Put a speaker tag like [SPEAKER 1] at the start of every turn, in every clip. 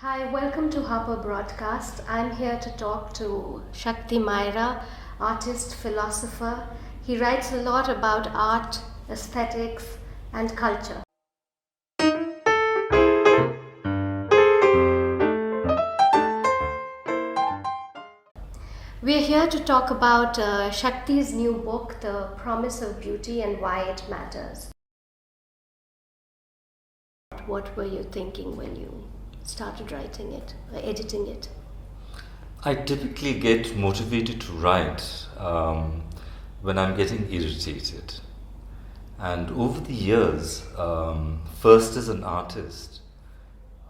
[SPEAKER 1] Hi, welcome to Harper Broadcast. I'm here to talk to Shakti Maira, artist, philosopher. He writes a lot about art, aesthetics, and culture. We're here to talk about Shakti's new book, The Promise of Beauty and Why It Matters. What were you thinking when you started writing it, editing it?
[SPEAKER 2] I typically get motivated to write when I'm getting irritated. And over the years, first as an artist,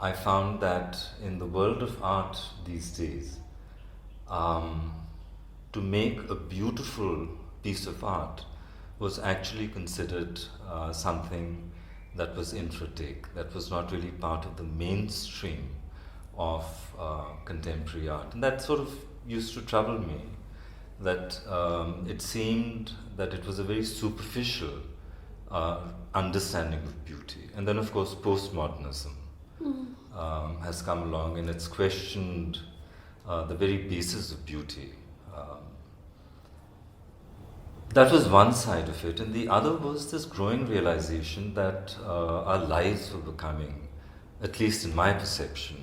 [SPEAKER 2] I found that in the world of art these days, to make a beautiful piece of art was actually considered something that was infratic, that was not really part of the mainstream of contemporary art. And that sort of used to trouble me, that it seemed that it was a very superficial understanding of beauty. And then, of course, postmodernism has come along and it's questioned the very basis of beauty. That was one side of it, and the other was this growing realization that our lives were becoming, at least in my perception,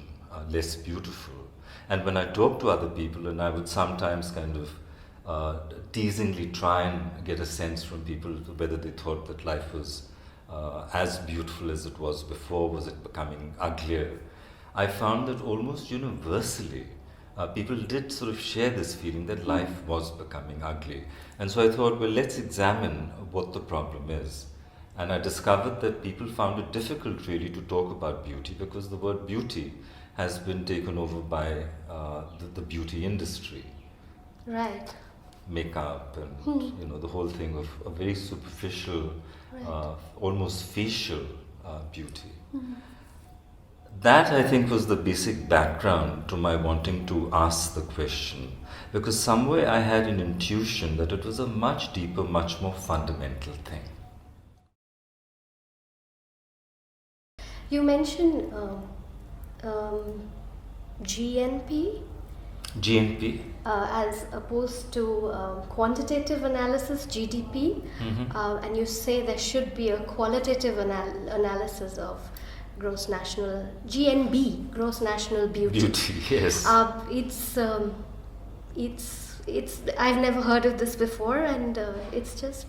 [SPEAKER 2] less beautiful. And when I talked to other people, and I would sometimes kind of teasingly try and get a sense from people whether they thought that life was as beautiful as it was before, was it becoming uglier, I found that almost universally people did sort of share this feeling that life was becoming ugly. And so I thought, well, let's examine what the problem is. And I discovered that people found it difficult really to talk about beauty because the word beauty has been taken over by the beauty industry.
[SPEAKER 1] Right.
[SPEAKER 2] Makeup and the whole thing of a very superficial, almost facial beauty. That, I think, was the basic background to my wanting to ask the question, because somewhere I had an intuition that it was a much deeper, much more fundamental thing.
[SPEAKER 1] You mentioned GNP
[SPEAKER 2] GNP.
[SPEAKER 1] as opposed to quantitative analysis, GDP, and you say there should be a qualitative analysis of gross national GNB, gross national beauty.
[SPEAKER 2] Beauty, yes.
[SPEAKER 1] It's I've never heard of this before, and it's just.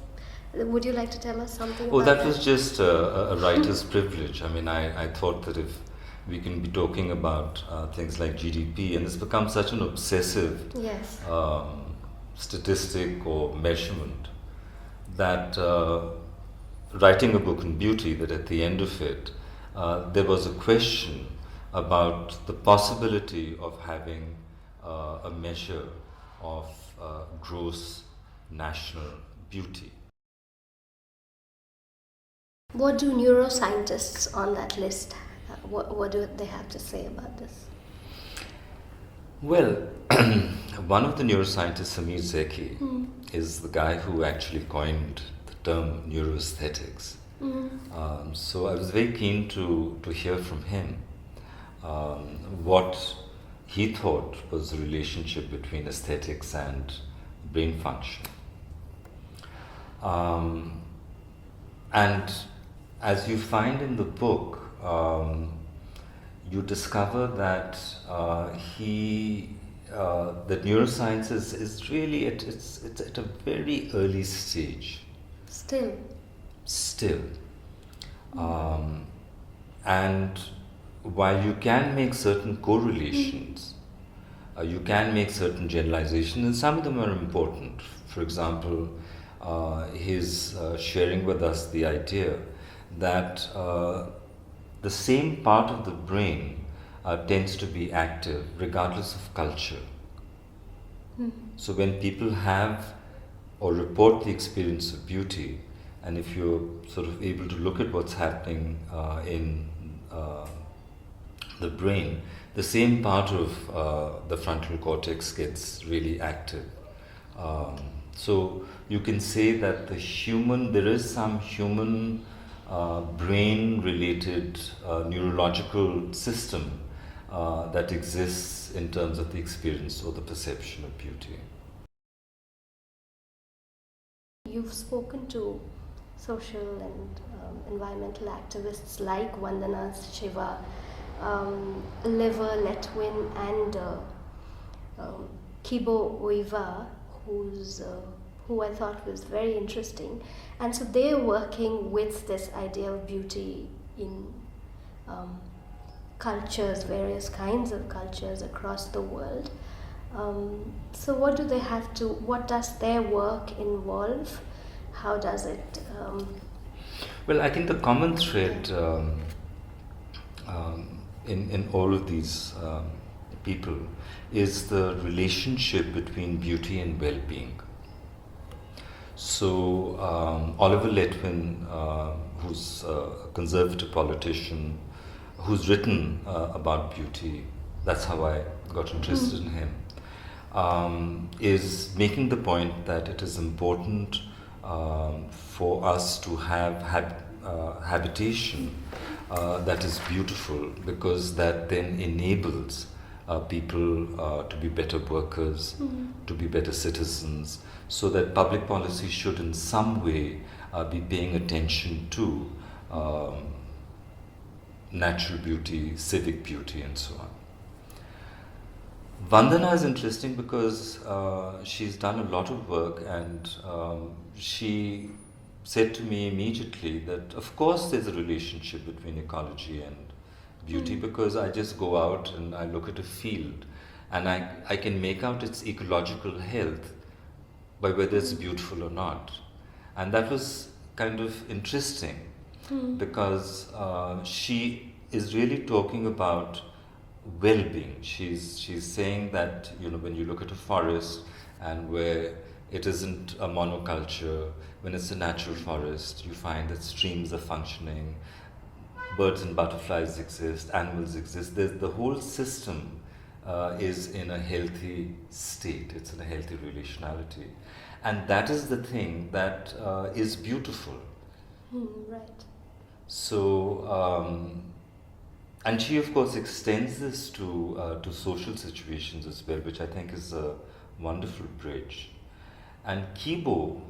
[SPEAKER 1] Would you like to tell us something
[SPEAKER 2] Oh,
[SPEAKER 1] about
[SPEAKER 2] that was just a writer's privilege. I mean, I thought that if we can be talking about things like GDP, and it's become such an obsessive
[SPEAKER 1] Yes.
[SPEAKER 2] statistic or measurement, that writing a book on beauty, that at the end of it, there was a question about the possibility of having a measure of gross national beauty.
[SPEAKER 1] What do neuroscientists on that list, what do they have to say about this?
[SPEAKER 2] Well, one of the neuroscientists, Samir Zeki, is the guy who actually coined the term neuroaesthetics. So I was very keen to hear from him what he thought was the relationship between aesthetics and brain function. And as you find in the book, you discover that that neuroscience is really it's at a very early stage. Still. And while you can make certain correlations, you can make certain generalizations, and some of them are important. For example, his sharing with us the idea that the same part of the brain tends to be active regardless of culture. So when people have or report the experience of beauty, and if you're sort of able to look at what's happening in the brain, the same part of the frontal cortex gets really active. So you can say that there is some human brain-related neurological system that exists in terms of the experience or the perception of beauty.
[SPEAKER 1] You've spoken to social and environmental activists like Vandana Shiva, Liver Letwin, and Kibo Oiva, who I thought was very interesting. And so they're working with this idea of beauty in cultures, various kinds of cultures across the world. So what do they have to, what does their work involve? How does it?
[SPEAKER 2] Well, I think the common thread in all of these people is the relationship between beauty and well-being. So Oliver Letwin, who's a conservative politician, who's written about beauty, that's how I got interested in him, is making the point that it is important for us to have habitation that is beautiful, because that then enables people to be better workers, to be better citizens, so that public policy should in some way be paying attention to natural beauty, civic beauty, and so on. Vandana is interesting because she's done a lot of work, and she said to me immediately that of course there's a relationship between ecology and beauty, because I just go out and I look at a field and I can make out its ecological health by whether it's beautiful or not. And that was kind of interesting because she is really talking about well-being. She's saying that, you know, when you look at a forest and where it isn't a monoculture, when it's a natural forest, you find that streams are functioning, birds and butterflies exist, animals exist. The whole system is in a healthy state. It's in a healthy relationality. And that is the thing that is beautiful.
[SPEAKER 1] Right.
[SPEAKER 2] So, and she of course extends this to social situations as well, which I think is a wonderful bridge. And Kibo,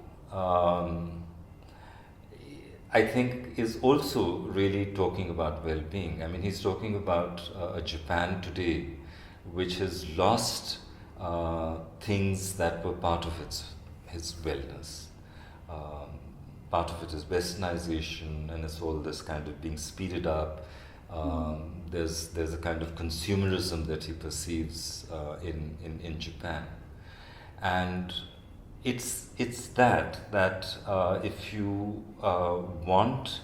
[SPEAKER 2] I think, is also really talking about well-being. I mean, he's talking about a Japan today which has lost things that were part of his wellness. Part of it is westernization, and it's all this kind of being speeded up. There's a kind of consumerism that he perceives in Japan, and it's that if you want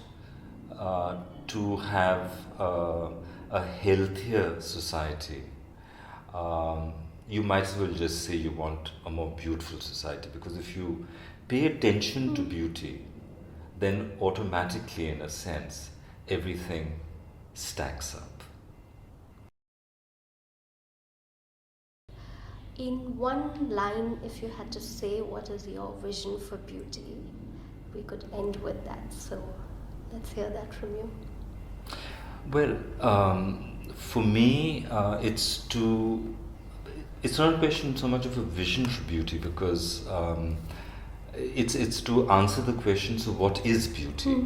[SPEAKER 2] to have a healthier society, you might as well just say you want a more beautiful society, because if you pay attention to beauty, then automatically, in a sense, everything stacks up.
[SPEAKER 1] In one line, if you had to say what is your vision for beauty, we could end with that. So let's hear that from you.
[SPEAKER 2] Well, for me, it's not a question so much of a vision for beauty, because it's to answer the question, so what is beauty?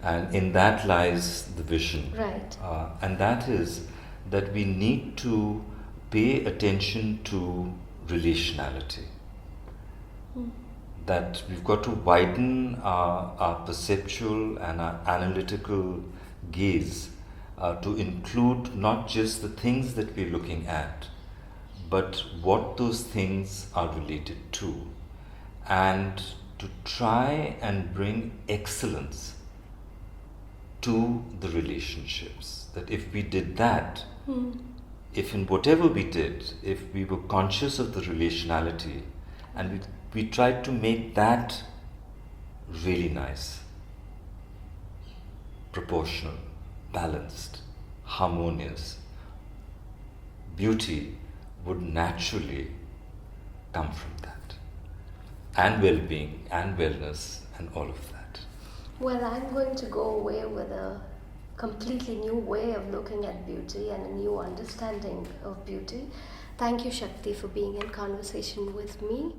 [SPEAKER 2] And in that lies the vision.
[SPEAKER 1] Right.
[SPEAKER 2] And that is that we need to pay attention to relationality. That we've got to widen our perceptual and our analytical gaze to include not just the things that we're looking at, but what those things are related to, and to try and bring excellence to the relationships. That if we did that, if in whatever we did, if we were conscious of the relationality and we tried to make that really nice, proportional, balanced, harmonious, beauty would naturally come from that, and well-being and wellness and all of that.
[SPEAKER 1] Well, I'm going to go away with a completely new way of looking at beauty and a new understanding of beauty. Thank you, Shakti, for being in conversation with me.